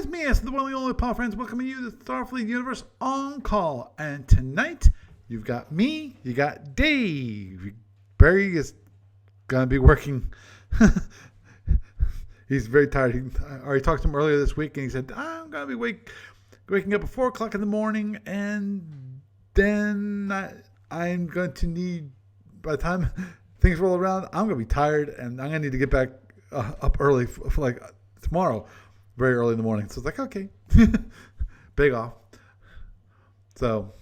me, as the one and only Paul Friends, welcoming you to the Starfleet Universe on call. And tonight, you've got me, you got Dave. Barry is going to be working. He's very tired. I already talked to him earlier this week, and he said, I'm going to be waking up at 4 o'clock in the morning, and then I'm going to need, by the time things roll around, I'm going to be tired, and I'm going to need to get back up early for like tomorrow, very early in the morning. So it's like, okay, big off. So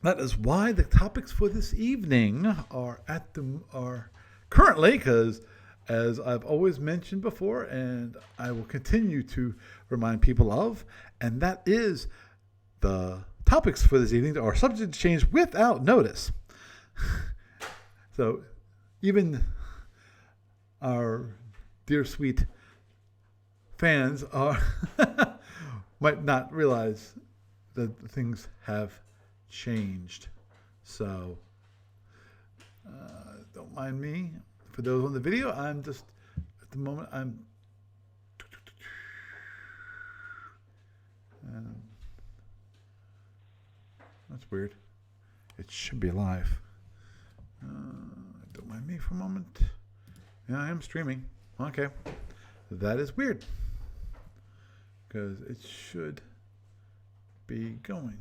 that is why the topics for this evening are currently, because as I've always mentioned before, and I will continue to remind people of, and that is the topics for this evening are subject to change without notice. So even our dear sweet fans might not realize that things have changed. So don't mind me. For those on the video, I'm just, at the moment, that's weird. It should be live. Don't mind me for a moment. Yeah, I am streaming. Okay. That is weird. Because it should be going.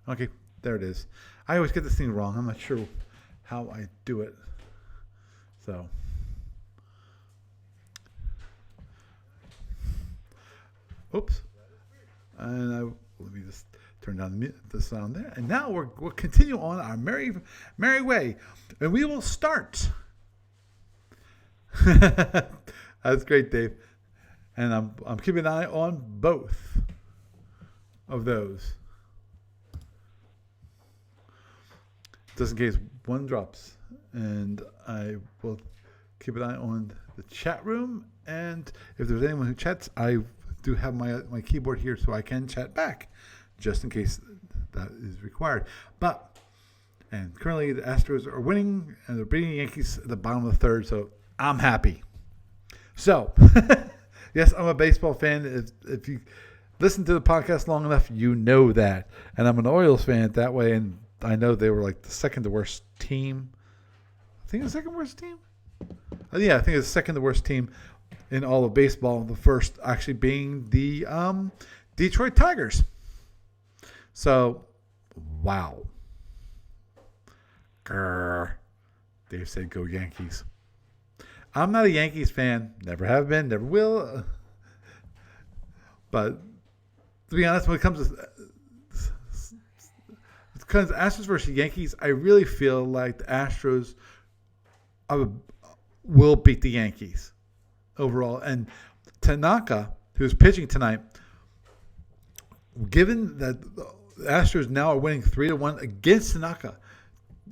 Okay, there it is. I always get this thing wrong. I'm not sure how I do it. So, oops. And let me just turn down the sound there. And now we'll continue on our merry way. And we will start. That's great, Dave. And I'm keeping an eye on both of those. Just in case one drops. And I will keep an eye on the chat room. And if there's anyone who chats, I do have my keyboard here so I can chat back, just in case that is required. And currently the Astros are winning, and they're beating the Yankees at the bottom of the third, so I'm happy. So, yes, I'm a baseball fan. If you listen to the podcast long enough, you know that. And I'm an Orioles fan that way, and I know they were like the second to worst team. I think it's the second worst team. Yeah, I think it's the second to worst team in all of baseball. The first actually being the Detroit Tigers. So, wow. Grr. Dave said, "Go Yankees." I'm not a Yankees fan. Never have been. Never will. But to be honest, when it comes to Astros versus Yankees, I really feel like the Astros will beat the Yankees overall. And Tanaka, who's pitching tonight, given that the Astros now are winning 3-1 against Tanaka,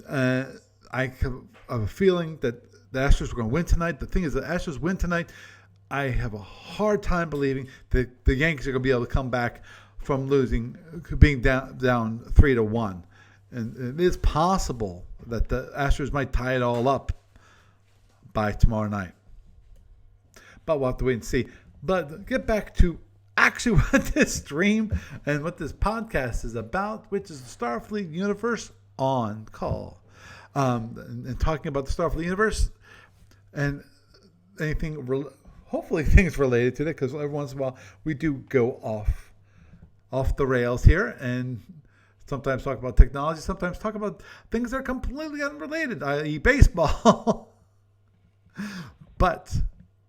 I have a feeling that the Astros are going to win tonight. The thing is, the Astros win tonight. I have a hard time believing that the Yankees are going to be able to come back from being down 3-1. And it is possible that the Astros might tie it all up by tomorrow night. But we'll have to wait and see. But get back to actually what this stream and what this podcast is about, which is the Starfleet Universe on call. And talking about the Starfleet Universe and hopefully things related to that, because every once in a while we do go off the rails here and sometimes talk about technology, sometimes talk about things that are completely unrelated, i.e. baseball. But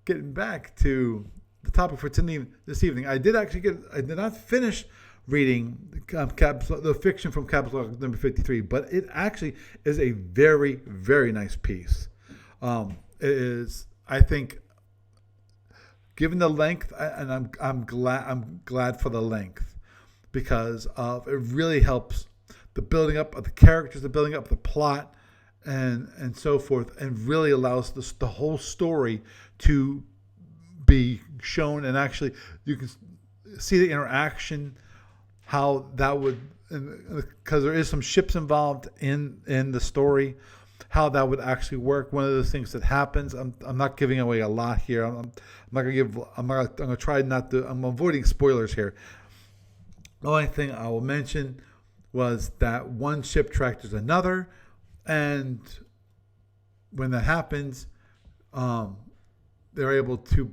getting back to the topic for this evening, I did not finish reading the fiction from Capsule number 53, but it actually is a very, very nice piece. It is, I think, given the length, and I'm glad for the length, because it really helps the building up of the characters, the building up the plot, and so forth, and really allows the whole story to be shown, and actually you can see the interaction, how that would, because there is some ships involved in the story, how that would actually work. One of those things that happens. I'm not giving away a lot here. I'm not gonna give. I'm gonna try not to. I'm avoiding spoilers here. The only thing I will mention was that one ship tractors another, and when that happens, they're able to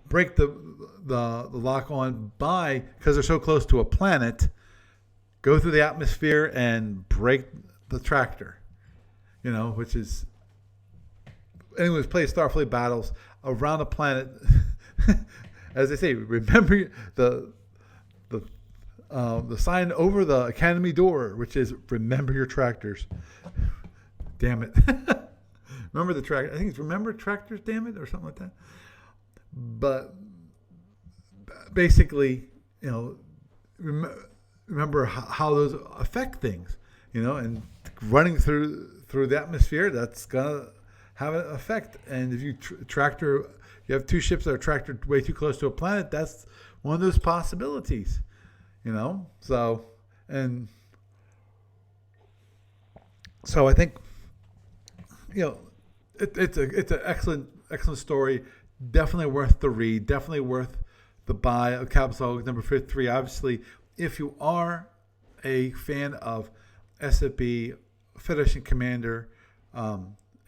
break the lock on by, because they're so close to a planet, go through the atmosphere and break the tractor. Which is, anyone who's played Starfleet battles around the planet, as they say, remember the sign over the academy door, which is remember your tractors. Damn it. Remember the tractor. I think it's remember tractors, damn it, or something like that. But basically, remember how those affect things, and running through the atmosphere, that's gonna have an effect. And if you you have two ships that are tractored way too close to a planet, that's one of those possibilities, So I think, it's an excellent story. Definitely worth the read. Definitely worth the buy of Capital number 53. Obviously, if you are a fan of SFB, Federation Commander,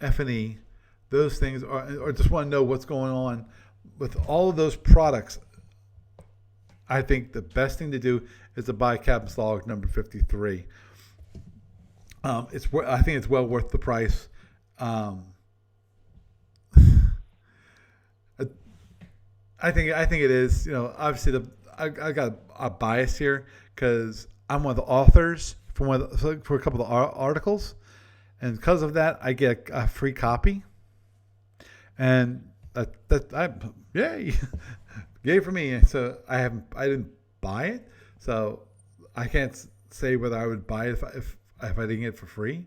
F&E, those things, or just want to know what's going on with all of those products, I think the best thing to do is to buy Captain's Log number 53. I think it's well worth the price. I think it is. Obviously I got a bias here because I'm one of the authors for a couple of the articles, and because of that, I get a free copy. And yay, yay for me. So I didn't buy it, so I can't say whether I would buy it if I didn't get it for free.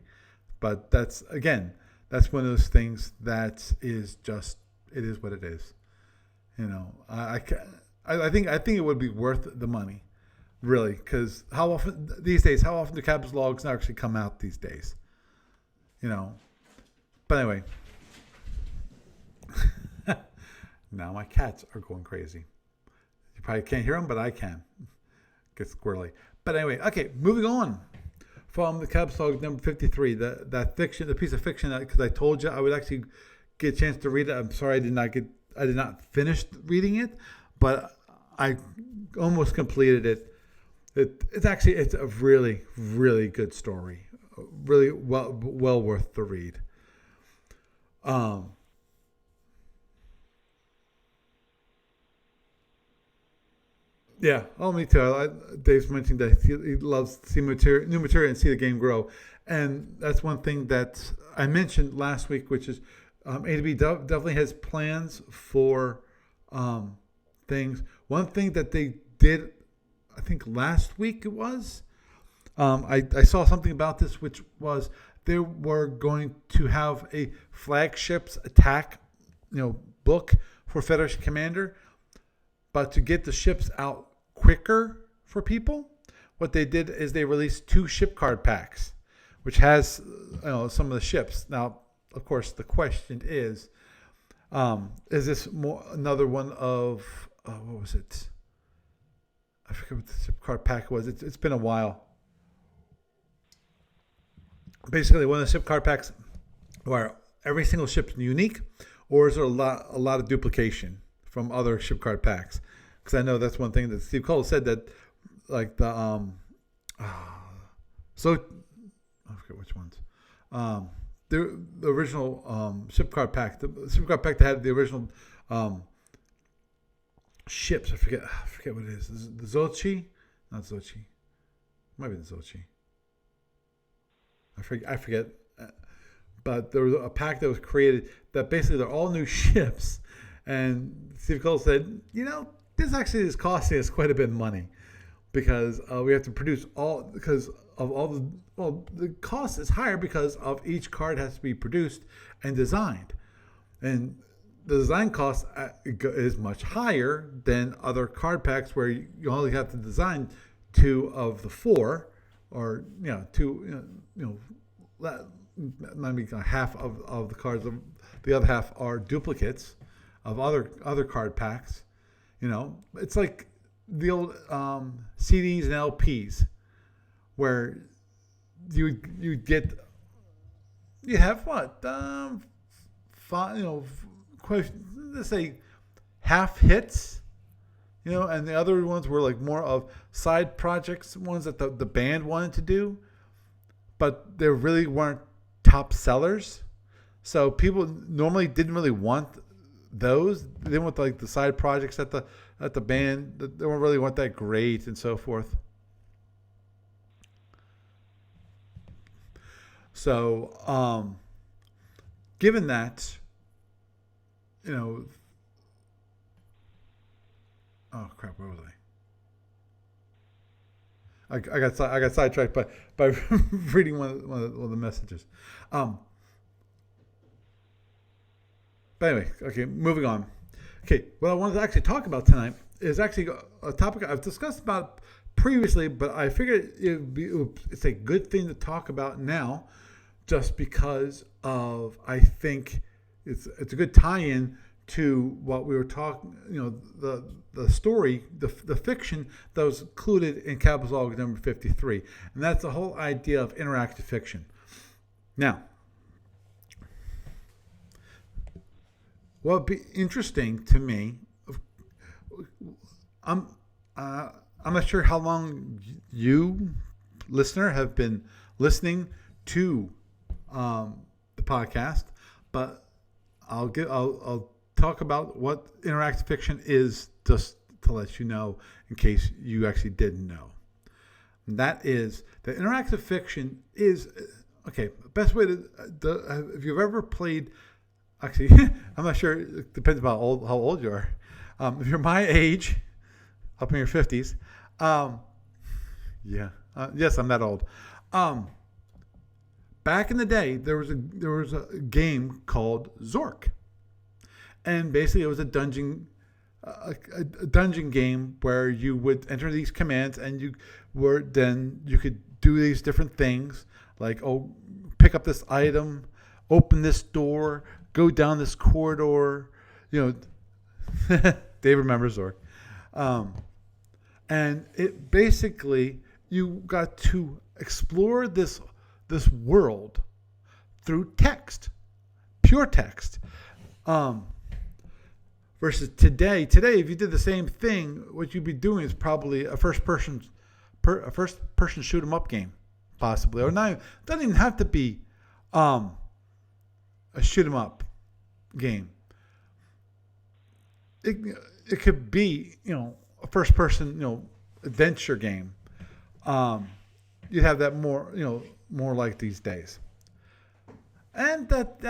But that's one of those things that is just, it is what it is. I think it would be worth the money, really, because how often do Captain's Logs actually come out these days? But anyway, now my cats are going crazy. You probably can't hear them, but I can. Gets squirrely. But anyway, okay, moving on from the Captain's Log number 53, the piece of fiction, because I told you I would actually get a chance to read it. I'm sorry I did not finish reading it, but I almost completed it. It's a really, really good story. Really well worth the read. Yeah. Oh, me too. Dave's mentioned that he loves to see new material and see the game grow, and that's one thing that I mentioned last week, which is A2B definitely has plans for things. One thing that they did, I think last week it was, I saw something about this, which was they were going to have a flagships attack, book for Federation Commander, but to get the ships out quicker for people, what they did is they released 2 ship card packs, which has some of the ships. Now, of course, the question is this another one of what was it? I forget what the ship card pack was. It's been a while. Basically, one of the ship card packs where every single ship's unique, or is there a lot of duplication from other ship card packs? Because I know that's one thing that Steve Cole said, that like the so I forget which ones. The original ship card pack, the ship card pack that had the original ships. I forget what it is. Is it the Zochi? Not Zochi. Might be the Zochi. I forget. But there was a pack that was created that basically they're all new ships, and Steve Cole said, this actually is costing us quite a bit of money because we have to produce the cost is higher because of each card has to be produced and designed, and the design cost is much higher than other card packs where you only have to design 2 of the 4, or 2, maybe half of the cards. The other half are duplicates of other card packs. It's like the old CDs and LPs, where you have what five, let's say half hits, and the other ones were like more of side projects, ones that the band wanted to do, but they really weren't top sellers. So people normally didn't really want those. They didn't want like the side projects at the band. They weren't really want that great and so forth. So, given that, oh crap, where was I? I got sidetracked by reading one of the messages. But anyway, okay, moving on. Okay, what I wanted to actually talk about tonight is actually a topic I've discussed about previously, but I figured it's a good thing to talk about now, just because of, I think it's a good tie-in to what we were talking, the story, the fiction that was included in Capital's Log number 53, and that's the whole idea of interactive fiction. Now, what would be interesting to me, I'm not sure how long you, listener, have been listening to the podcast, but I'll talk about what interactive fiction is, just to let you know in case you actually didn't know. And that is that interactive fiction is best way to if you've ever played. Actually, I'm not sure. It depends about how old you are. If you're my age, up in your 50s, yes, I'm that old. Back in the day, there was a game called Zork, and basically it was a dungeon game where you would enter these commands, and you could do these different things like pick up this item, open this door, go down this corridor. Dave remembers Zork, and it basically you got to explore this world through text, pure text. Versus today, if you did the same thing, what you'd be doing is probably a first person shoot 'em up game, possibly, or not. It doesn't even have to be a shoot 'em up game. It could be a first person adventure game. You'd have that more like these days, and that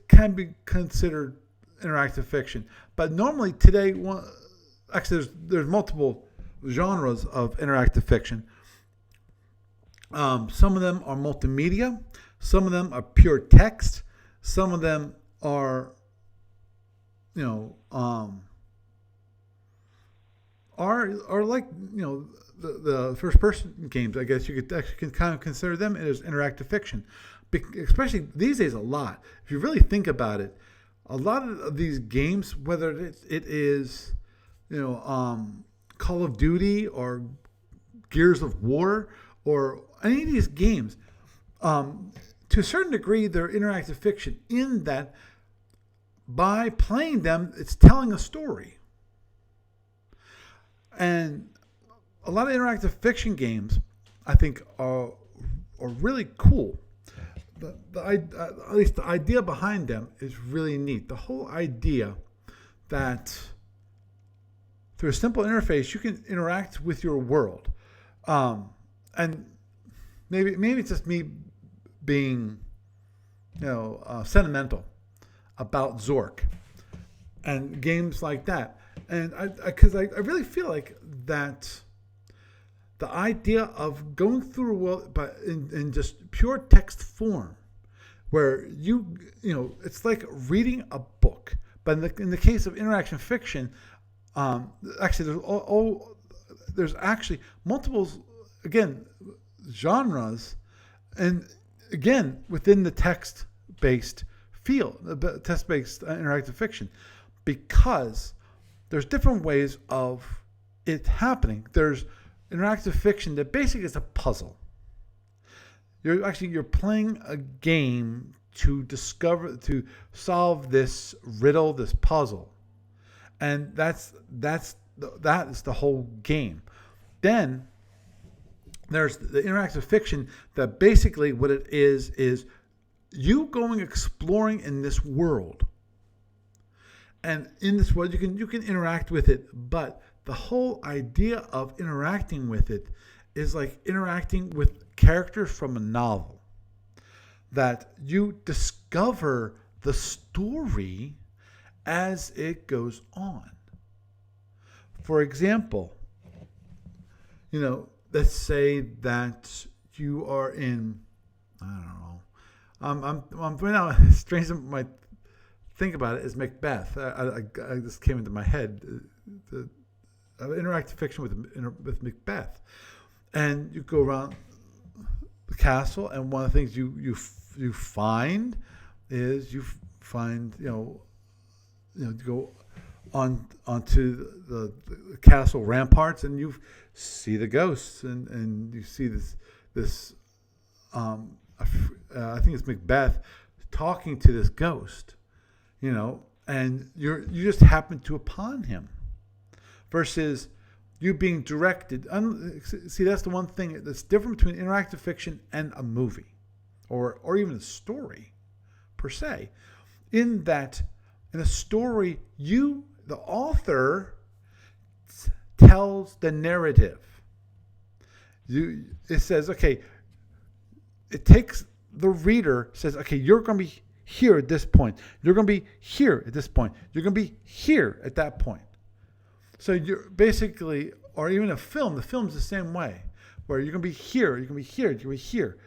can be considered interactive fiction. But normally today, there's multiple genres of interactive fiction. Some of them are multimedia, some of them are pure text, some of them are are like the first person games. I guess you can kind of consider them as interactive fiction, especially these days. A lot, if you really think about it, a lot of these games, whether it is Call of Duty or Gears of War or any of these games, to a certain degree, they're interactive fiction in that by playing them, it's telling a story. And a lot of interactive fiction games, I think, are really cool. At least the idea behind them is really neat. The whole idea that through a simple interface, you can interact with your world. And maybe it's just me being, sentimental about Zork and games like that. And because I really feel like that the idea of going through a world but in just pure text form, where it's like reading a book. But in the case of interaction fiction, actually there's actually multiple, again, genres, and again, within the text-based field, the text-based interactive fiction, because there's different ways of it happening. There's interactive fiction that basically is a puzzle. You're playing a game to solve this riddle, this puzzle, and that is the whole game. Then there's the interactive fiction that basically what it is you going exploring in this world. And in this world you can interact with it, but the whole idea of interacting with it is like interacting with characters from a novel. That you discover the story as it goes on. For example, let's say that you are in, I don't know, I'm right now, strange might think about it, is Macbeth. I just came into my head, the interactive fiction with Macbeth, and you go around the castle, and one of the things you find is you go onto the castle ramparts, and you see the ghosts, and you see this I think it's Macbeth talking to this ghost, and you just happen to upon him, versus you being directed. See, that's the one thing that's different between interactive fiction and a movie, or even a story per se, in that in a story the author tells the narrative. It says, okay, it takes the reader, says, okay, you're going to be here at this point. You're going to be here at this point. You're going to be here at that point. So you're basically, or even a film, the film's the same way, where you're going to be here, you're going to be here, you're going to be here.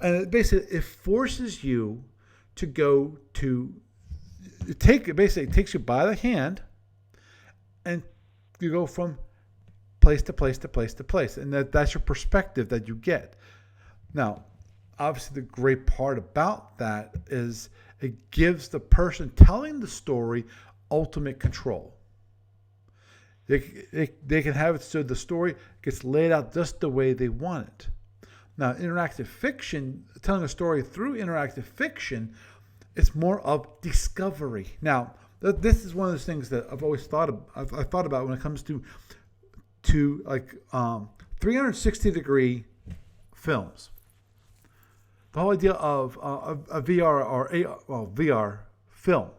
And it forces you to go to, it takes you by the hand, and you go from place to place to place to place. And that's your perspective that you get. Now, obviously the great part about that is it gives the person telling the story ultimate control. They can have it so the story gets laid out just the way they want it. Now, interactive fiction, telling a story through interactive fiction, it's more of discovery. Now, this is one of those things that I've always thought about when it comes to 360-degree films. The whole idea of a VR or VR film.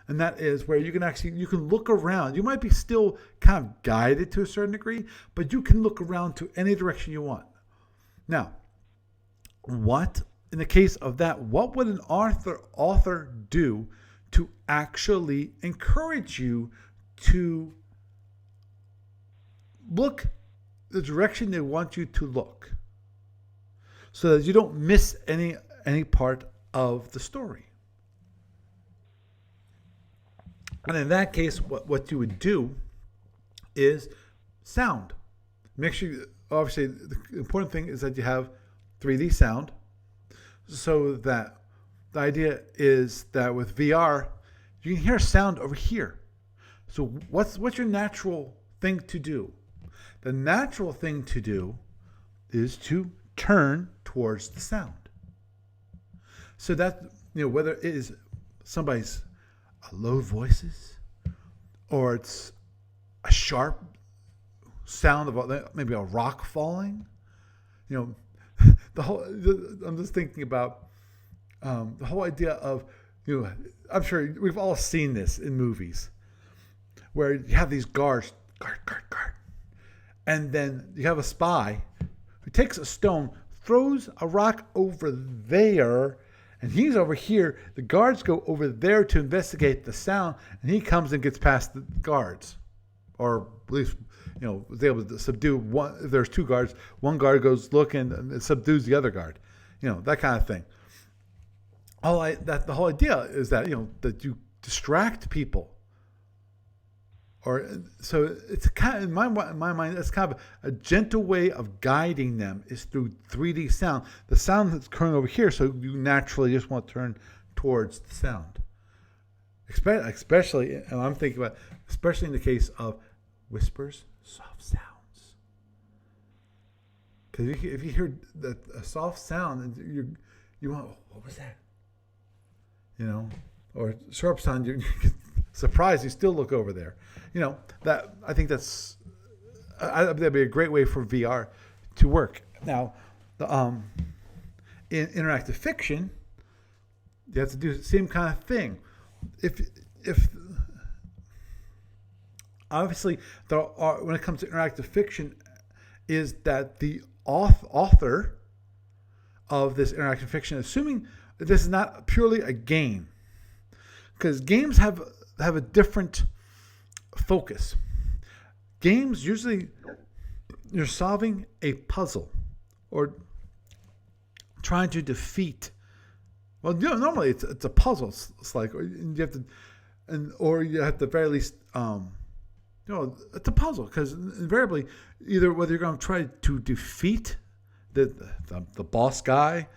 And that is where you can look around. You might be still kind of guided to a certain degree, but you can look around to any direction you want. Now, in the case of that, what would an author do to actually encourage you to look the direction they want you to look, so that you don't miss any part of the story? And in that case, what you would do is sound. Make sure, obviously, the important thing is that you have 3D sound, so that the idea is that with VR, you can hear sound over here. So what's your natural thing to do? The natural thing to do is to turn towards the sound. So that, whether it is somebody's low voices, or it's a sharp sound of maybe a rock falling, I'm just thinking about the whole idea of, I'm sure we've all seen this in movies, where you have these guard, and then you have a spy who takes a stone, throws a rock over there, and he's over here. The guards go over there to investigate the sound, and he comes and gets past the guards, or at least was able to subdue one. If there's two guards, one guard goes look and subdues the other guard, that kind of thing. The whole idea is that that you distract people or so it's kind of, in my mind, it's kind of a gentle way of guiding them is through 3D sound. The sound that's occurring over here, so you naturally just want to turn towards the sound. Especially, and I'm thinking about, especially in the case of whispers, soft sounds. Because if you hear a soft sound, you want, what was that? Or sharp sound, you get surprised. You still look over there. That I think that'd be a great way for VR to work. Now, in interactive fiction, you have to do the same kind of thing. If obviously when it comes to interactive fiction, is that the author of this interactive fiction, assuming that this is not purely a game, because games have a different focus. Games usually you're solving a puzzle or trying to defeat. Well, normally it's a puzzle. It's like you have to, or you have to very least, it's a puzzle because invariably, either whether you're going to try to defeat the boss guy,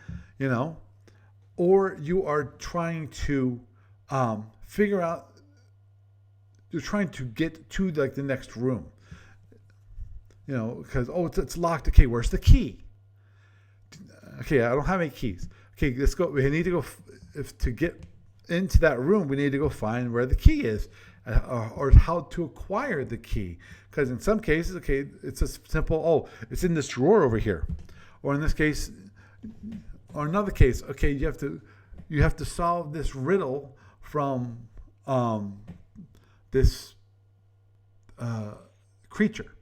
or you are trying to figure out. You're trying to get to like the next room, because it's locked. Okay, where's the key? Okay, I don't have any keys. Okay, let's go. We need to go. To get into that room, we need to go find where the key is, or how to acquire the key. Because in some cases, okay, it's a simple. It's in this drawer over here, or in this case, or another case. Okay, you have to solve this riddle from this creature,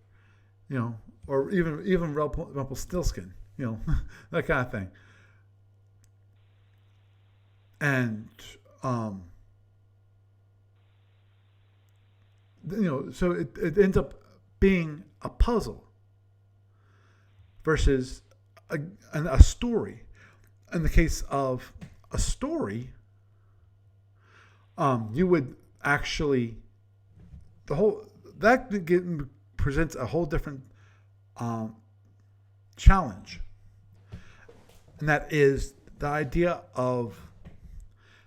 or even Rumpelstiltskin, that kind of thing. And so it ends up being a puzzle versus a story. In the case of a story, you would actually presents a whole different challenge, and that is the idea of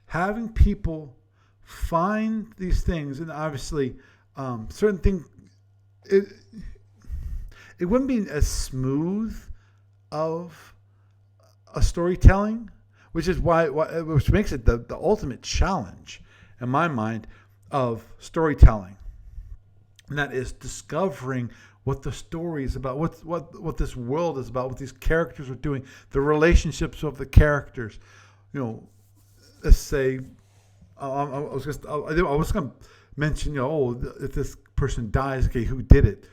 having people find these things, and obviously certain things. It wouldn't be as smooth of a storytelling, which is which makes it the ultimate challenge in my mind of storytelling, and that is discovering what the story is about, what this world is about, what these characters are doing, the relationships of the characters. Let's say I was going to mention, if this person dies, okay, who did it?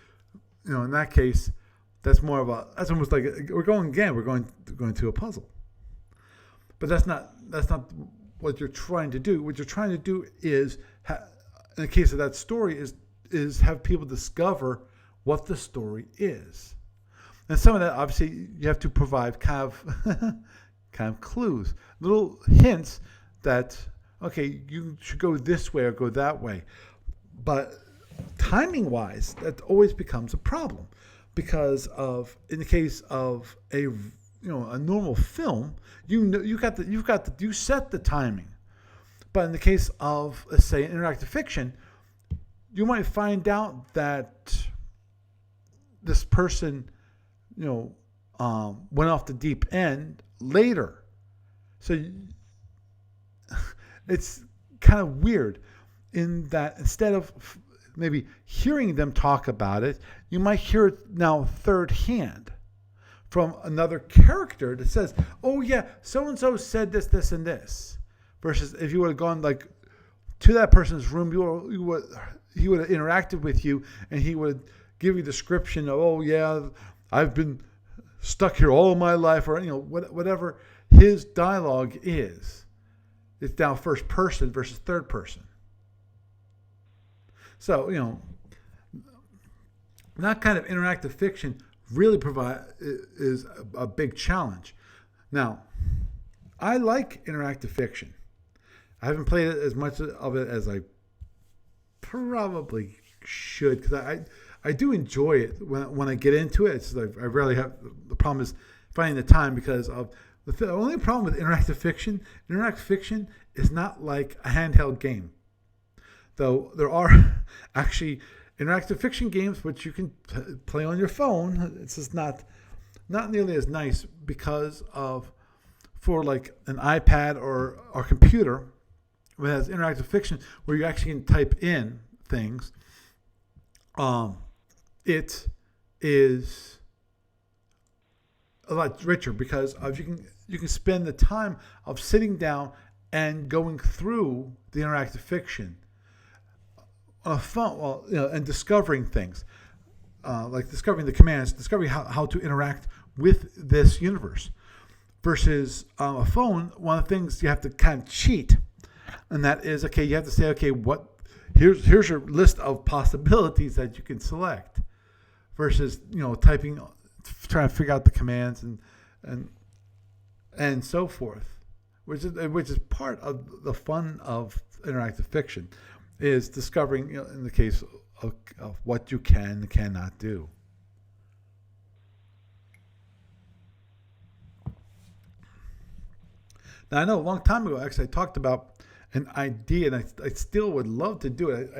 In that case, that's almost like we're going to a puzzle. But that's not what you're trying to do. What you're trying to do is, in the case of that story, is have people discover what the story is. And some of that, obviously, you have to provide kind of clues, little hints that, okay, you should go this way or go that way. But timing-wise, that always becomes a problem because in the case of a normal film, you set the timing. But in the case of, let's say, interactive fiction, you might find out that this person, went off the deep end later. So it's kind of weird in that instead of maybe hearing them talk about it, you might hear it now third hand from another character that says, oh yeah, so-and-so said this, this, and this. Versus if you would have gone like to that person's room, he would have interacted with you and he would give you a description of, oh yeah, I've been stuck here all my life, or whatever his dialogue is. It's now first person versus third person. So, that kind of interactive fiction really is a big challenge. Now, I like interactive fiction. I haven't played as much of it as I probably should, because I do enjoy it when I get into it. It's like I rarely have. The problem is finding the time because of the only problem with interactive fiction. Interactive fiction is not like a handheld game, though there are actually interactive fiction games which you can play on your phone. It's just not nearly as nice because of for like an iPad or computer. It has interactive fiction where you actually can type in things. It is a lot richer because of you can spend the time of sitting down and going through the interactive fiction on a phone, and discovering things, like discovering the commands, discovering how to interact with this universe. Versus a phone, one of the things you have to kind of cheat, and that is, okay, you have to say, okay, here's your list of possibilities that you can select, versus typing, trying to figure out the commands and so forth, which is part of the fun of interactive fiction, is discovering, in the case of what you can and cannot do. Now, I know a long time ago, actually, I talked about an idea, and I still would love to do it.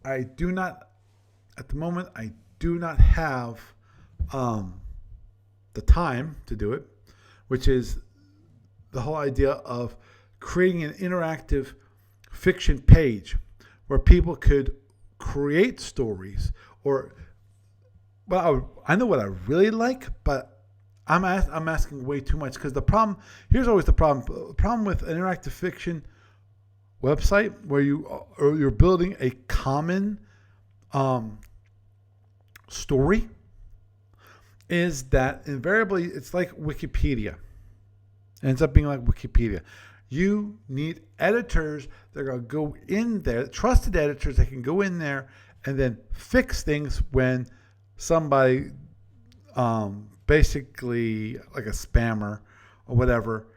I do not, at the moment, I do not have the time to do it, which is the whole idea of creating an interactive fiction page where people could create stories. Or, well, I know what I really like, but I'm asking way too much, because here's always the problem. The problem with an interactive fiction website where you're building a common story is that invariably it's like Wikipedia. It ends up being like Wikipedia. You need editors that are going to go in there, trusted editors that can go in there and then fix things when somebody basically like a spammer or whatever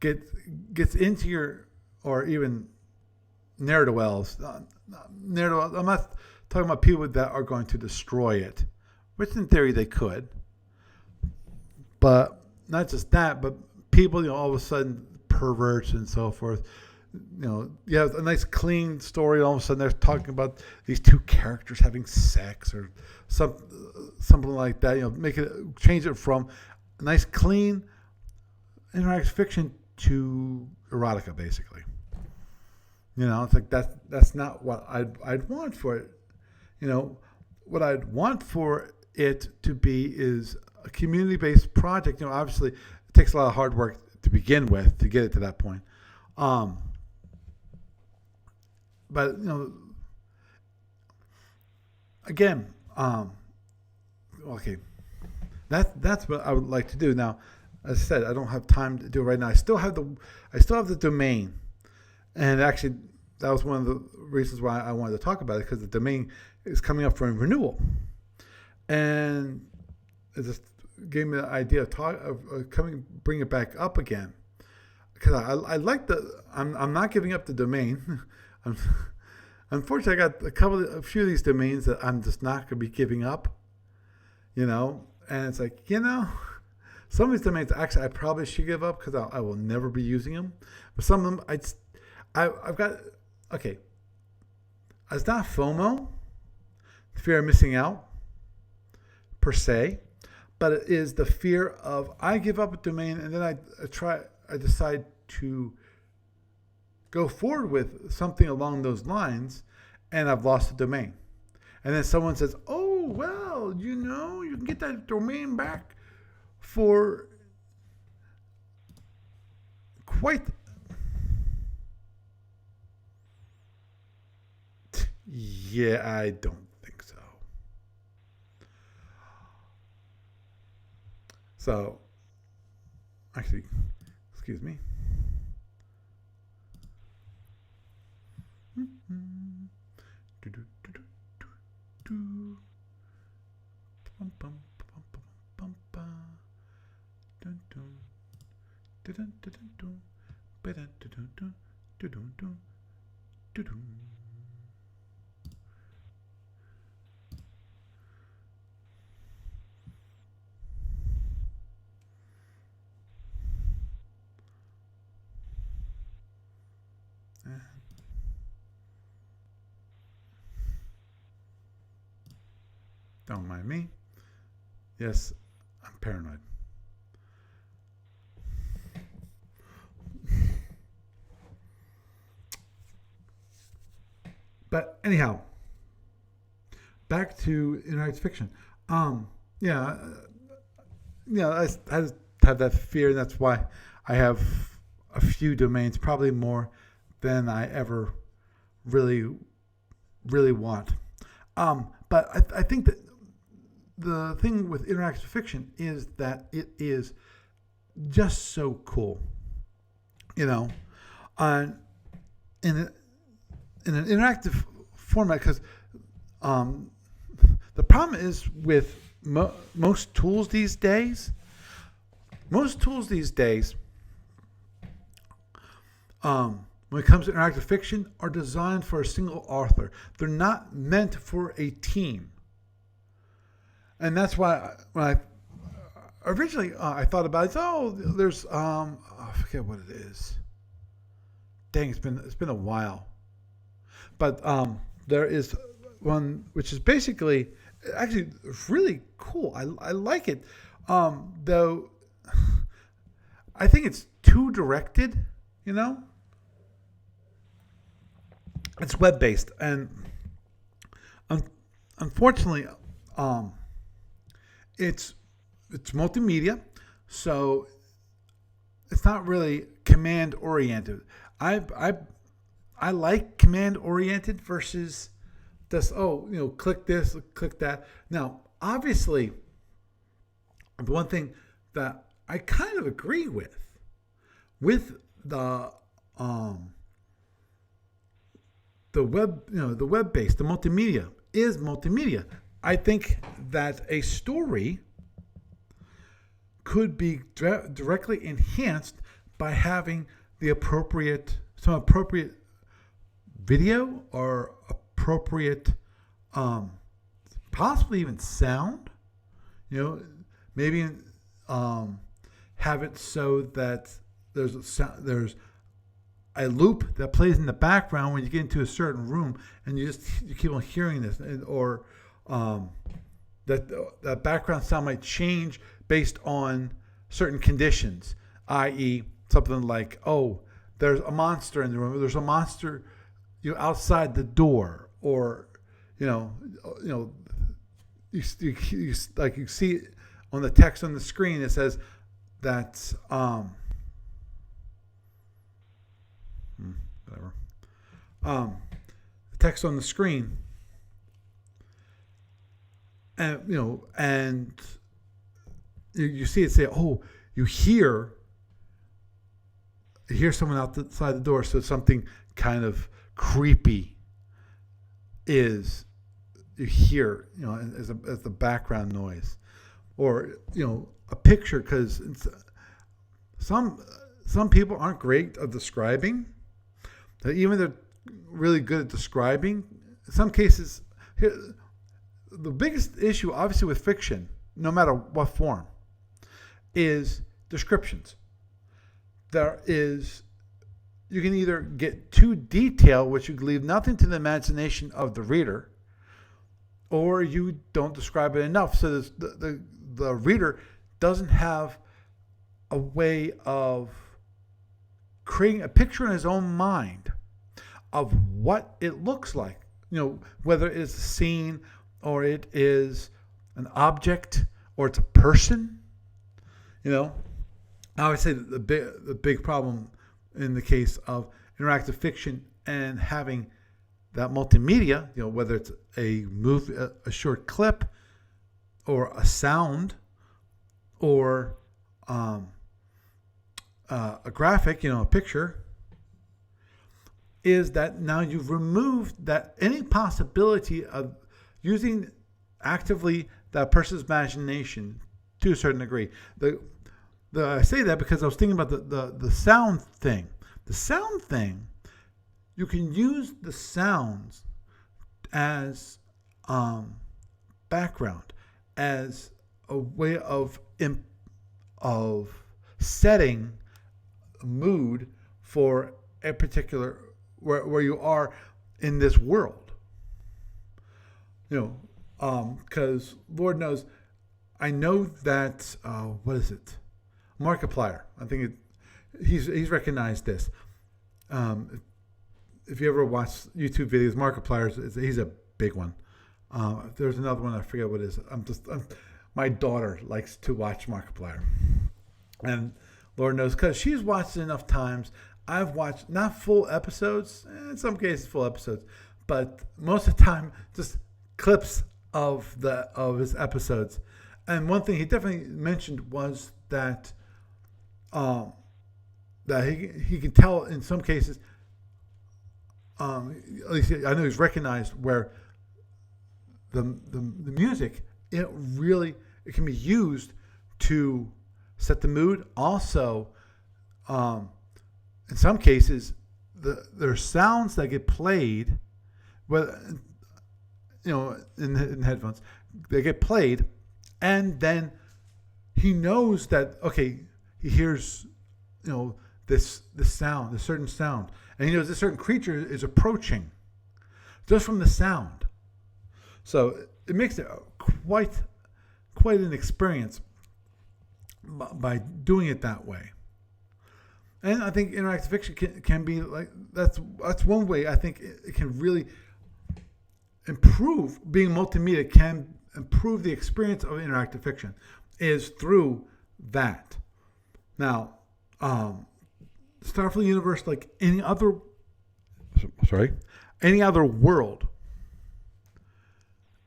gets into your, or even ne'er-do-wells. I'm not talking about people that are going to destroy it, which in theory they could. But not just that, but people, all of a sudden, perverts and so forth. You have a nice clean story, and all of a sudden they're talking about these two characters having sex or something like that. Change it from a nice clean interactive fiction to erotica, basically. It's like that's not what I'd want for it. What I'd want for it to be is a community-based project. Obviously, it takes a lot of hard work to begin with to get it to that point. But again, okay, that's what I would like to do. Now, as I said, I don't have time to do it right now. I still have the domain, and actually, that was one of the reasons why I wanted to talk about it, because the domain is coming up for renewal, and it just gave me the idea of bring it back up again, because I like I'm not giving up the domain. Unfortunately, I got a few of these domains that I'm just not going to be giving up, and it's like, some of these domains actually I probably should give up because I will never be using them, but some of them I've got, okay, it's not FOMO, fear of missing out, per se, but it is the fear of I give up a domain and then I decide to go forward with something along those lines, and I've lost the domain. And then someone says, oh, well, you can get that domain back for quite... Yeah, I don't think so. So, actually, excuse me. Don't mind me. Yes, I'm paranoid. But anyhow, back to interactive fiction. Yeah, I have that fear, and that's why I have a few domains, probably more than I ever really, really want. But I think that the thing with interactive fiction is that it is just so cool, you know, on in an interactive format, because the problem is with most tools these days. Most tools these days, when it comes to interactive fiction, are designed for a single author. They're not meant for a team. And that's why when I originally I thought about it, there's I forget what it is. Dang, it's been a while. But there is one which is basically actually really cool. I like it, though. I think it's too directed. You know, it's web based, and unfortunately, it's multimedia, so it's not really command oriented. I like command oriented versus just click this, click that. Now, obviously, the one thing that I kind of agree with the web, the web based, the multimedia is multimedia. I think that a story could be directly enhanced by having some appropriate video or appropriate, possibly even sound. Maybe have it so that there's a loop that plays in the background when you get into a certain room, and you keep on hearing this, or that background sound might change based on certain conditions, i.e., something like, there's a monster in the room, or there's a monster outside the door, or you see on the text on the screen, it says that whatever. The text on the screen, and you see it say, you hear someone outside the door, so something kind of creepy is you hear, as the background noise, or a picture, because some people aren't great at describing. Even they're really good at describing. In some cases, the biggest issue, obviously, with fiction, no matter what form, is descriptions. You can either get too detailed, which you leave nothing to the imagination of the reader, or you don't describe it enough, so the reader doesn't have a way of creating a picture in his own mind of what it looks like. Whether it's a scene, or it is an object, or it's a person. I would say that the big problem in the case of interactive fiction and having that multimedia, whether it's a movie, a short clip, or a sound, or a graphic, a picture, is that now you've removed that any possibility of using actively that person's imagination to a certain degree. I say that because I was thinking about the sound thing. The sound thing, you can use the sounds as background, as a way of setting a mood for a particular where you are in this world. Because Lord knows, I know that what is it? Markiplier. I think he's recognized this. If you ever watch YouTube videos, Markiplier he's a big one. There's another one I forget what it is. My daughter likes to watch Markiplier, and Lord knows because she's watched it enough times. I've watched not full episodes, in some cases full episodes, but most of the time just clips of his episodes. And one thing he definitely mentioned was that he can tell in some cases. At least I know he's recognized where the music it can be used to set the mood. Also, in some cases, there are sounds that get played, whether in headphones, they get played, and then he knows that he hears this sound, this certain sound, and he knows this certain creature is approaching just from the sound. So it makes it quite an experience by doing it that way. And I think interactive fiction can be like that's one way I think it can really improve. Being multimedia can improve the experience of interactive fiction is through that. Now, Starfleet universe, like any other world,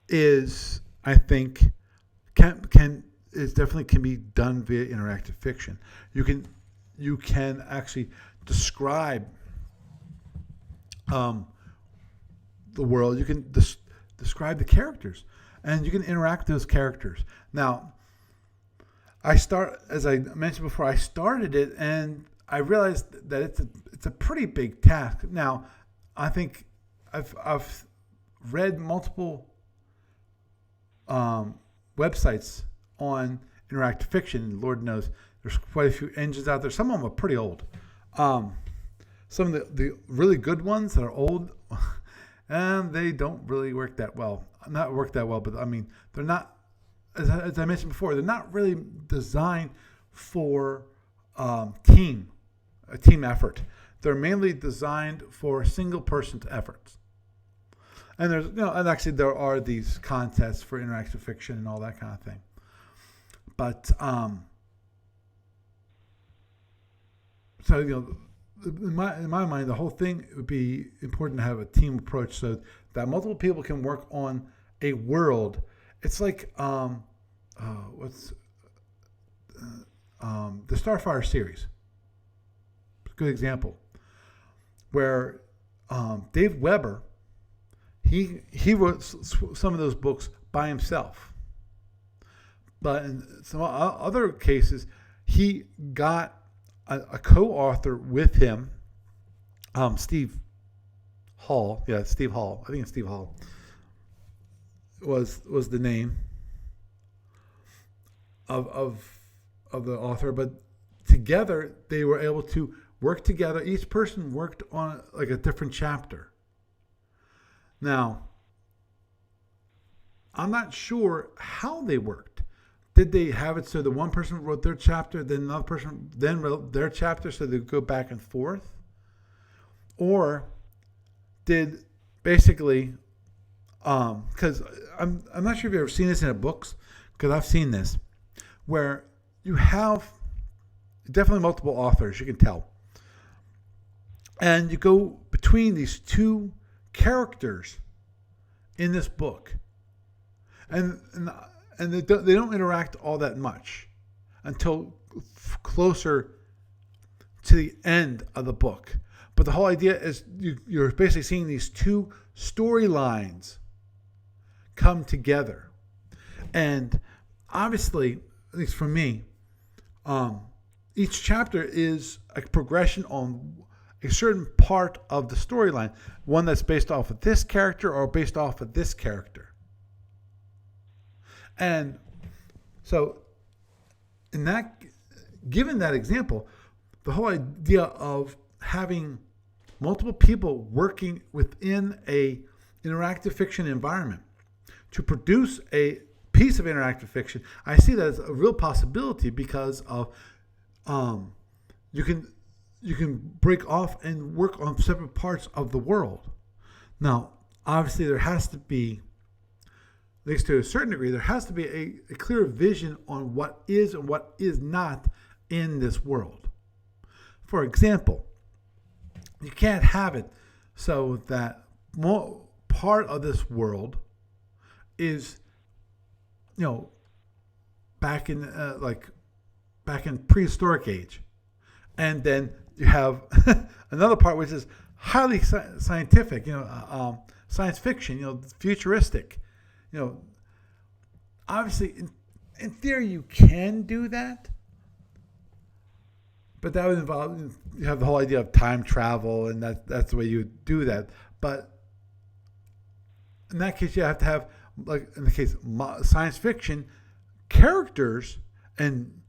is I think can be done via interactive fiction. You can actually describe the world. You can describe the characters, and you can interact with those characters. Now, as I mentioned before, I started it, and I realized that it's a pretty big task. Now, I think I've read multiple websites on interactive fiction. Lord knows there's quite a few engines out there. Some of them are pretty old. Some of the really good ones that are old, and they don't really work that well. Not work that well, but I mean, they're not, as I mentioned before, they're not really designed for a team effort. They're mainly designed for single person efforts. And and actually there are these contests for interactive fiction and all that kind of thing. But so in my mind, the whole thing would be important to have a team approach so that multiple people can work on a world. It's like the Starfire series. Good example, where Dave Weber, he wrote some of those books by himself, but in some other cases, he got a co-author with him, Steve Hall. Yeah, Steve Hall. I think it's Steve Hall. Was the name of the author, but together they were able to work together. Each person worked on like a different chapter. Now, I'm not sure how they worked. Did they have it so the one person wrote their chapter, then another person then wrote their chapter, so they would go back and forth? Or did basically, because I'm not sure if you've ever seen this in a books, because I've seen this, where you have definitely multiple authors, you can tell. And you go between these two characters in this book. And they don't interact all that much until closer to the end of the book. But the whole idea is you're basically seeing these two storylines come together. And obviously, at least for me, each chapter is a progression on a certain part of the storyline, one that's based off of this character or based off of this character. And so, given that example, the whole idea of having multiple people working within a interactive fiction environment to produce a piece of interactive fiction, I see that as a real possibility because of you can break off and work on separate parts of the world. Now, obviously, there has to be, at least to a certain degree, there has to be a clear vision on what is and what is not in this world. For example, you can't have it so that more part of this world is, back in prehistoric age, and then you have another part which is highly scientific, science fiction, futuristic, Obviously, in theory, you can do that, but that would involve, you have the whole idea of time travel, and that's the way you do that. But in that case, you have to have, like in the case of science fiction, characters and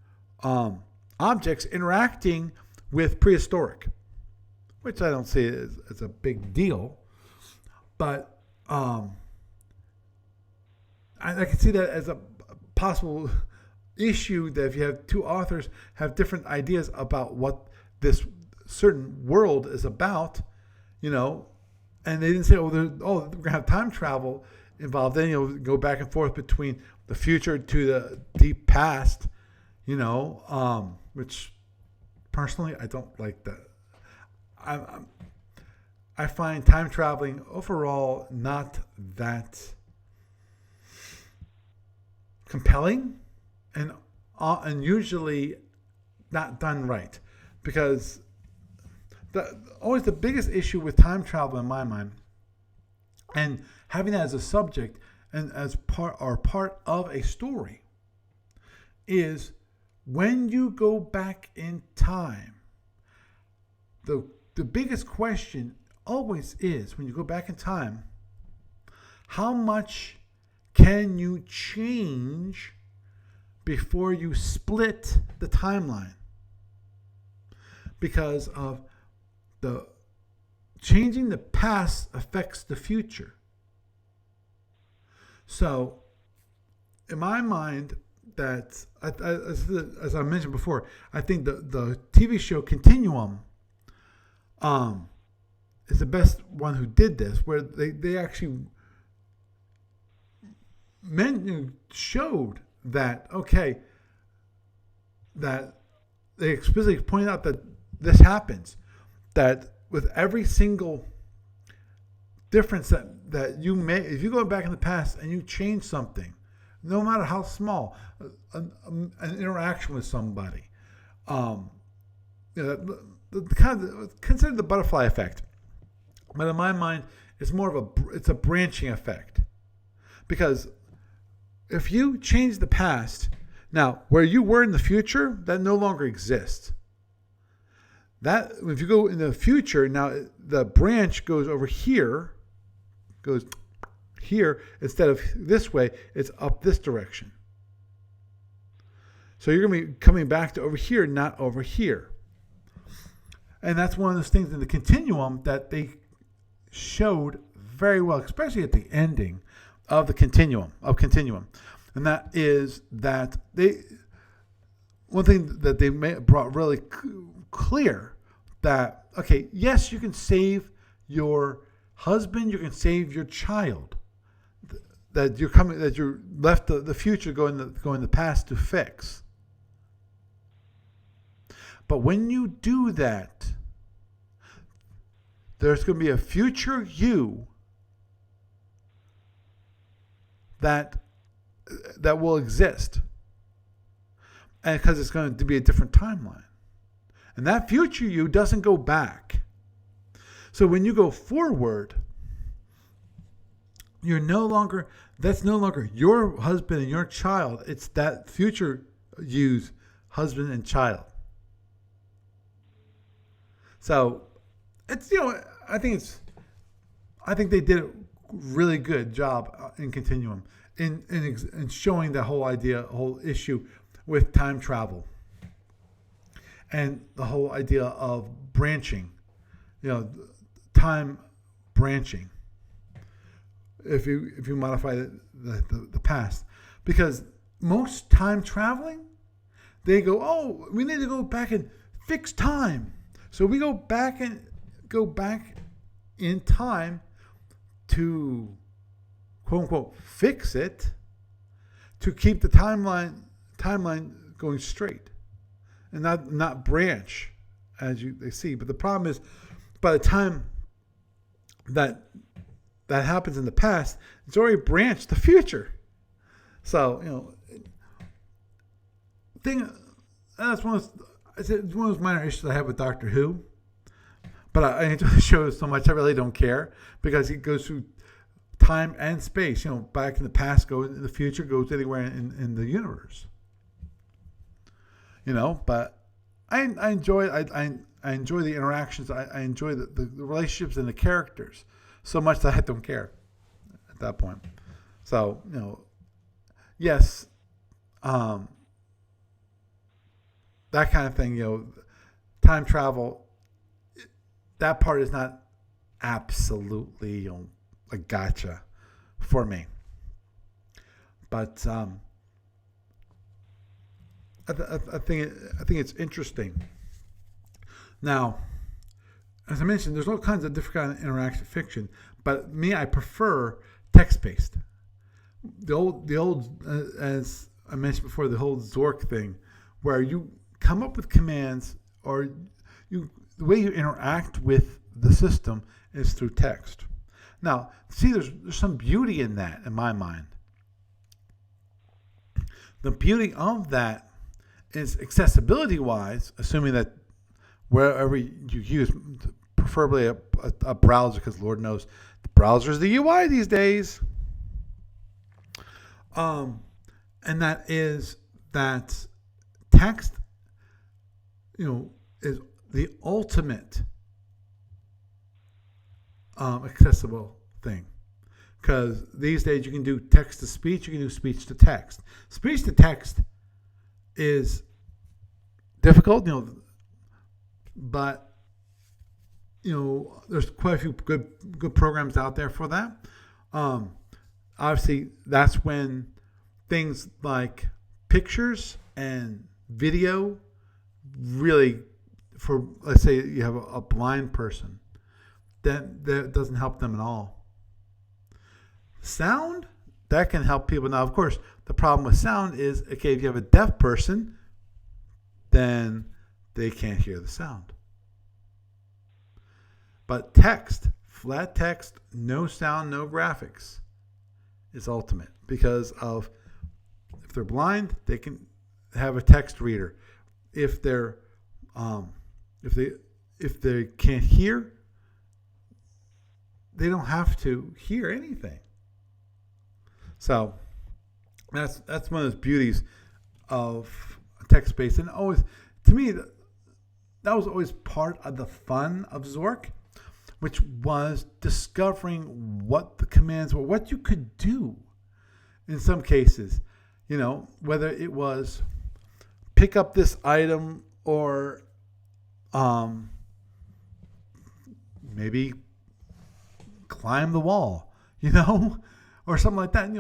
objects interacting with prehistoric, which I don't see as a big deal. But I can see that as a possible issue, that if you have two authors have different ideas about what this certain world is about, and they didn't say, we're going to have time travel involved. Then go back and forth between the future to the deep past, which personally I don't like that. I find time traveling overall not that compelling, and usually not done right, because always the biggest issue with time travel in my mind, and having that as a subject and as part of a story, is when you go back in time, the biggest question always is, when you go back in time, how much can you change before you split the timeline? Because of the changing the past affects the future. So, in my mind, that as I mentioned before, I think the TV show Continuum is the best one who did this, where they actually showed that, that they explicitly point out that this happens, that with every single difference that you make, if you go back in the past and you change something, no matter how small, an interaction with somebody, consider the butterfly effect, but in my mind, it's more of it's a branching effect, because if you change the past, now where you were in the future, that no longer exists. That if you go in the future, now the branch goes over here, goes here instead of this way. It's up this direction. So you're going to be coming back to over here, not over here. And that's one of those things in the continuum that they showed very well, especially at the ending of the continuum. And that is that one thing that they brought really clear, that, yes, you can save your husband, you can save your child, that you're left the future going the past to fix. But when you do that, there's going to be a future you that will exist, and because it's going to be a different timeline, and that future you doesn't go back. So when you go forward, that's no longer your husband and your child. It's that future you's husband and child. So it's, I think they did a really good job in Continuum in showing the whole issue with time travel and the whole idea of branching, time branching. if you modify the past, because most time traveling, they go, oh, we need to go back and fix time. So we go back in time to quote unquote fix it, to keep the timeline going straight and not branch as they see. But the problem is, by the time that happens in the past, it's already branched the future. So that's one of those minor issues I have with Doctor Who. But I enjoy the show so much, I really don't care, because it goes through time and space. Back in the past, goes in the future, goes anywhere in the universe. But I enjoy the interactions. I enjoy the relationships and the characters so much that I don't care at that point. So yes, that kind of thing. Time travel. That part is not absolutely a gotcha for me. But I think it's interesting. Now, as I mentioned, there's all kinds of different kind of interactive fiction, but me, I prefer text-based. The old, as I mentioned before, the whole Zork thing, where you come up with commands, or the way you interact with the system is through text. Now, see, there's some beauty in that, in my mind. The beauty of that is accessibility-wise, assuming that wherever you use, preferably a browser, because Lord knows the browser's the UI these days. And that is that text, is the ultimate accessible thing. Because these days you can do text to speech, you can do speech to text. Speech to text is difficult, but there's quite a few good programs out there for that. Obviously, that's when things like pictures and video really, for let's say you have a blind person, that doesn't help them at all. Sound, that can help people. Now, of course, the problem with sound is, okay, if you have a deaf person, then they can't hear the sound. But text, flat text, no sound, no graphics, is ultimate, because of, if they're blind, they can have a text reader. If they're if they can't hear, they don't have to hear anything. So that's one of those beauties of text-based. And always, to me, that was always part of the fun of Zork, which was discovering what the commands were, what you could do in some cases. Whether it was pick up this item, or maybe climb the wall, or something like that.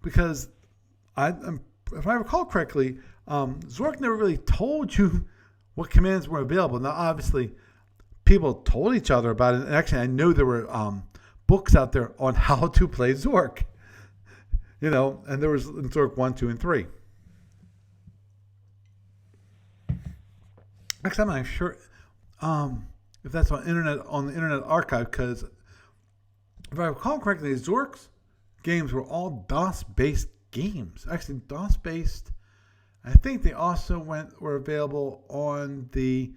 Because if I recall correctly, Zork never really told you what commands were available. Now, obviously, people told each other about it. And actually, I know there were books out there on how to play Zork. And there was Zork 1, 2, and 3. Actually, I'm not sure if that's on the Internet Archive, because if I recall correctly, Zork's games were all DOS-based games. Actually, DOS-based. I think they also were available on the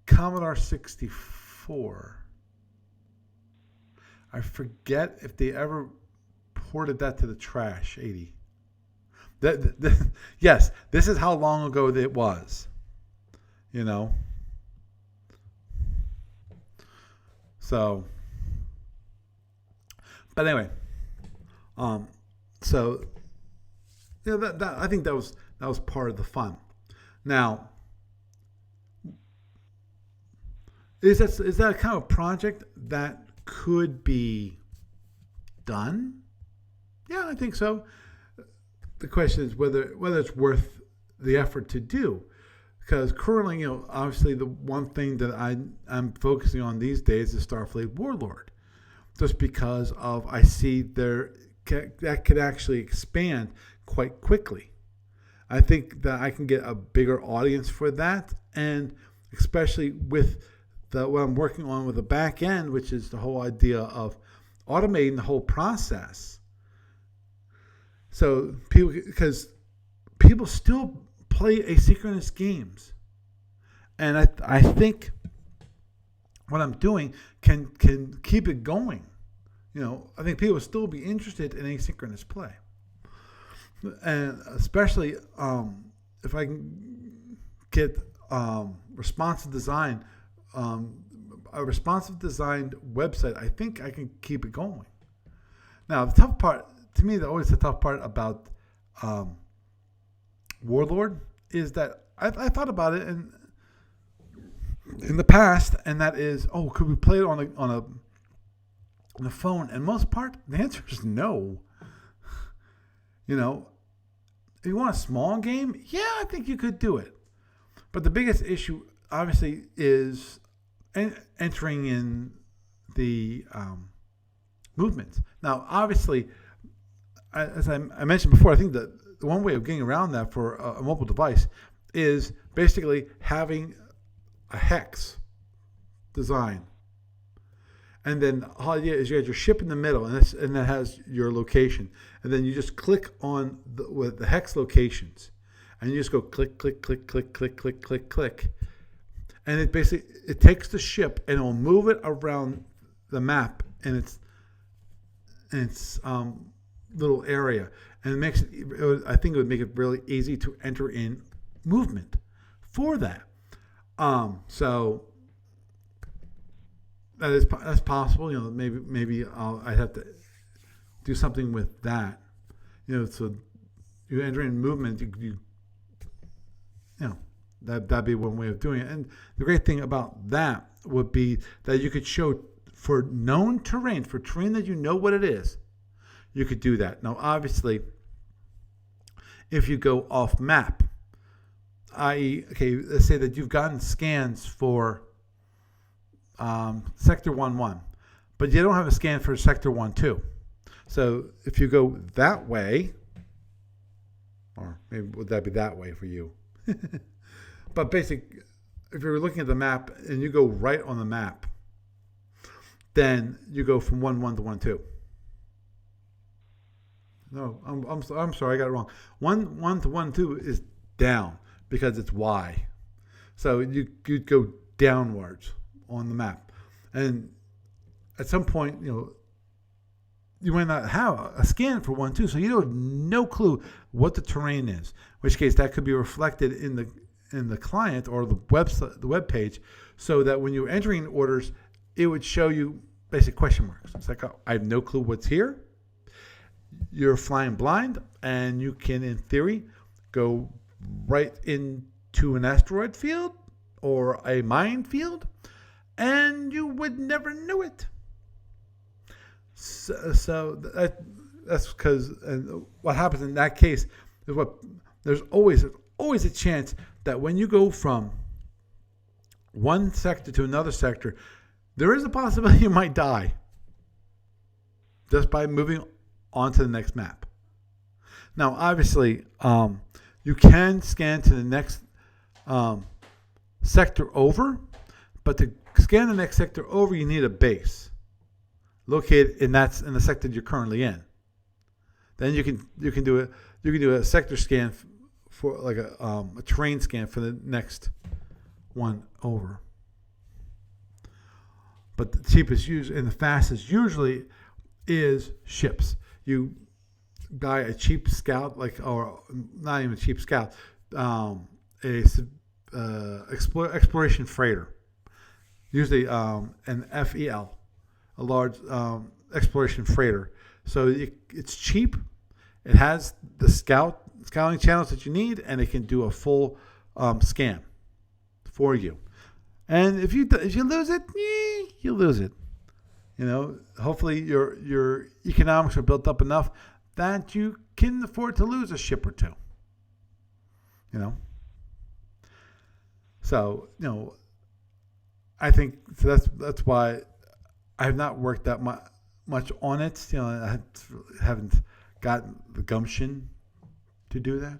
Commodore 64. I forget if they ever ported that to the trash. 80. Yes, this is how long ago it was. So, but anyway, so that I think that was part of the fun. Now, is that kind of a project that could be done? Yeah, I think so. The question is whether it's worth the effort to do. Because currently, obviously the one thing that I'm focusing on these days is Starfleet Warlord. Just because I see that could actually expand quite quickly. I think that I can get a bigger audience for that, and especially with what I'm working on with the back end, which is the whole idea of automating the whole process. So because people still play asynchronous games, and I think what I'm doing can keep it going. I think people will still be interested in asynchronous play, and especially if I can get responsive design, a responsive designed website. I think I can keep it going. Now, the tough part to me, always the tough part about Warlord is that I thought about it in the past, and that is, could we play it on the phone? And most part, the answer is no. If you want a small game, yeah, I think you could do it. But the biggest issue, obviously, is entering in the movements. Now, obviously, as I mentioned before, I think that the one way of getting around that for a mobile device is basically having a hex design. And then the whole idea is you have your ship in the middle, and that has your location. And then you just click on with the hex locations, and you just go click, click, click, click, click, click, click, click. And it takes the ship and it will move it around the map in its little area, and it makes it. I think it would make it really easy to enter in movement for that. So that's possible. Maybe I'd have to do something with that. So you enter in movement. That'd be one way of doing it. And the great thing about that would be that you could show for known terrain, for terrain that you know what it is, you could do that. Now, obviously, if you go off map, i.e., let's say that you've gotten scans for Sector 1-1, but you don't have a scan for Sector 1-2. So if you go that way, or maybe would that be that way for you? But basically, if you're looking at the map and you go right on the map, then you go from 1-1 to 1-2. No, I'm sorry, I got it wrong. 1-1 to 1-2 is down because it's Y. So you'd go downwards on the map. And at some point, you might not have a scan for 1-2, so you have no clue what the terrain is. In which case, that could be reflected in the client or the website, the web page, so that when you're entering orders, it would show you basic question marks. It's like, I have no clue what's here. You're flying blind, and you can, in theory, go right into an asteroid field or a minefield, and you would never know it. So that's because, and what happens in that case is there's always a chance that when you go from one sector to another sector, there is a possibility you might die just by moving on to the next map. Now, obviously, you can scan to the next sector over, but to scan the next sector over, you need a base located, and that's in the sector you're currently in. Then you can do a sector scan for like a terrain scan for the next one over. But the cheapest and the fastest usually is ships. You buy a cheap scout, or not even a cheap scout, exploration freighter, usually an FEL, a large exploration freighter. So it's cheap. It has the scouting channels that you need, and it can do a full scan for you. And if you lose it, you lose it. Hopefully your economics are built up enough that you can afford to lose a ship or two. So, I think so that's why I have not worked that much on it. I haven't gotten the gumption to do that.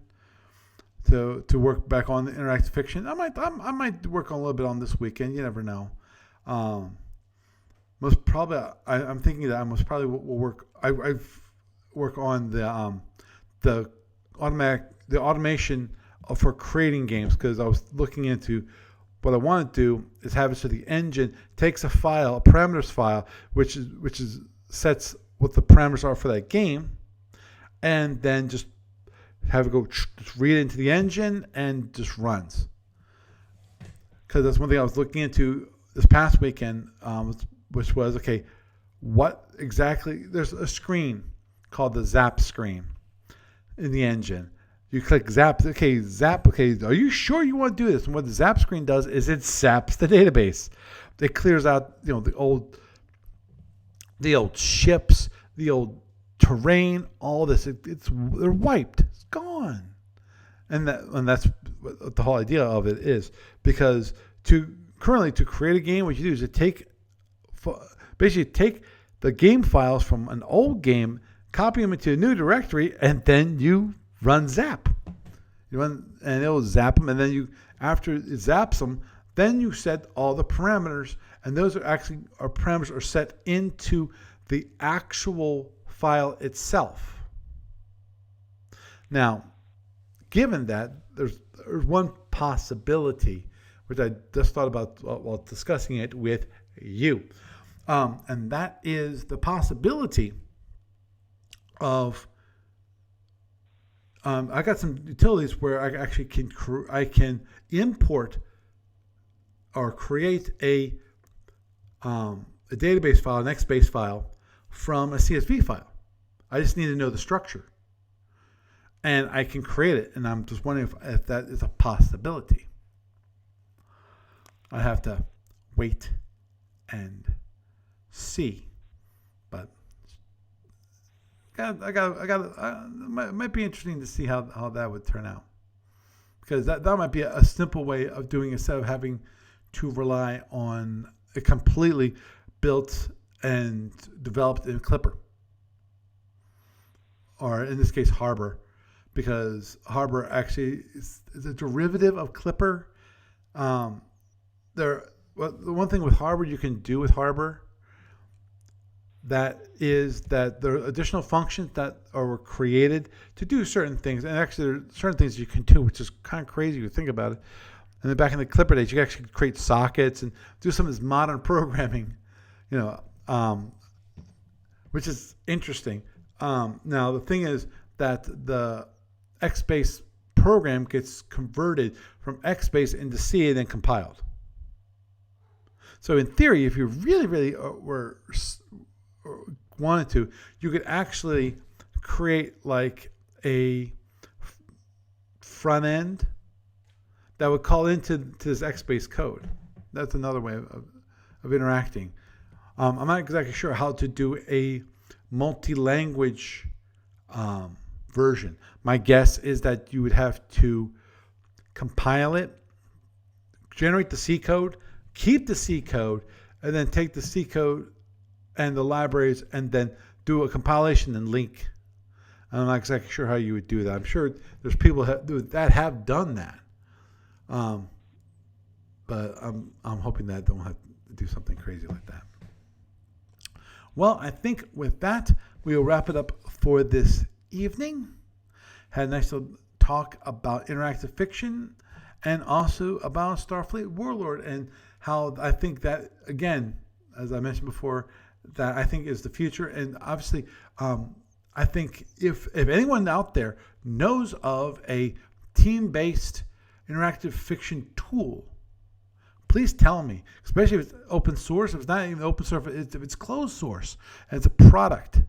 To work back on the interactive fiction. I might work on a little bit on this weekend. You never know. Most probably, I'm thinking that I most probably will work. I work on the automation for creating games, because I was looking into what I want to do is have it so the engine takes a parameters file, which sets what the parameters are for that game, and then just have it go just read it into the engine and just runs. Because that's one thing I was looking into this past weekend, which was, okay, what exactly, there's a screen called the zap screen in the engine. You click zap, okay, are you sure you want to do this? And what the zap screen does is it zaps the database. It clears out, the old ships, the old terrain, all this. They're wiped. It's gone. And that's what the whole idea of it is. Because to create a game, what you do is take the game files from an old game, copy them into a new directory, and then you run zap. And it'll zap them, and then after it zaps them, then you set all the parameters, and those parameters are set into the actual file itself. Now, given that, there's one possibility, which I just thought about while discussing it with you, and that is the possibility of I got some utilities where I actually can import or create a database file, an XBase file, from a CSV file. I just need to know the structure, and I can create it. And I'm just wondering if that is a possibility. I have to wait and see, but it might be interesting to see how that would turn out, because that might be a simple way of doing it instead of having to rely on a completely built and developed in Clipper, or in this case Harbor, because Harbor actually is a derivative of Clipper. The one thing with Harbor you can do with Harbor, that is that there are additional functions that were created to do certain things, and actually there are certain things you can do, which is kind of crazy to think about it. And then back in the Clipper days, you could actually create sockets and do some of this modern programming, which is interesting. Now the thing is that the XBase program gets converted from XBase into C and then compiled. So in theory, if you really, really wanted to, you could actually create like a front end that would call into this XBase code. That's another way of interacting. I'm not exactly sure how to do a multi-language version. My guess is that you would have to compile it, generate the C code, keep the C code, and then take the C code and the libraries and then do a compilation and link. I'm not exactly sure how you would do that. I'm sure there's people that have done that. But I'm hoping that I don't have to do something crazy like that. Well, I think with that, we will wrap it up for this evening. Had a nice little talk about interactive fiction and also about Starfleet Warlord, and how I think that, again, as I mentioned before, that I think is the future. And obviously, I think if anyone out there knows of a team-based interactive fiction tool, please tell me, especially if it's open source. If it's not even open source, if it's closed source and it's a product,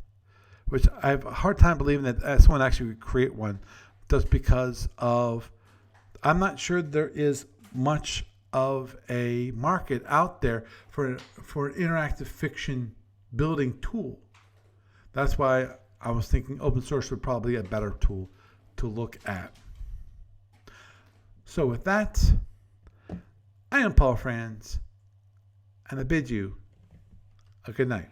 which I have a hard time believing that someone actually would create one, just because of, I'm not sure there is much of a market out there for an interactive fiction building tool. That's why I was thinking open source would probably be a better tool to look at. So with that, I am Paul Franz, and I bid you a good night.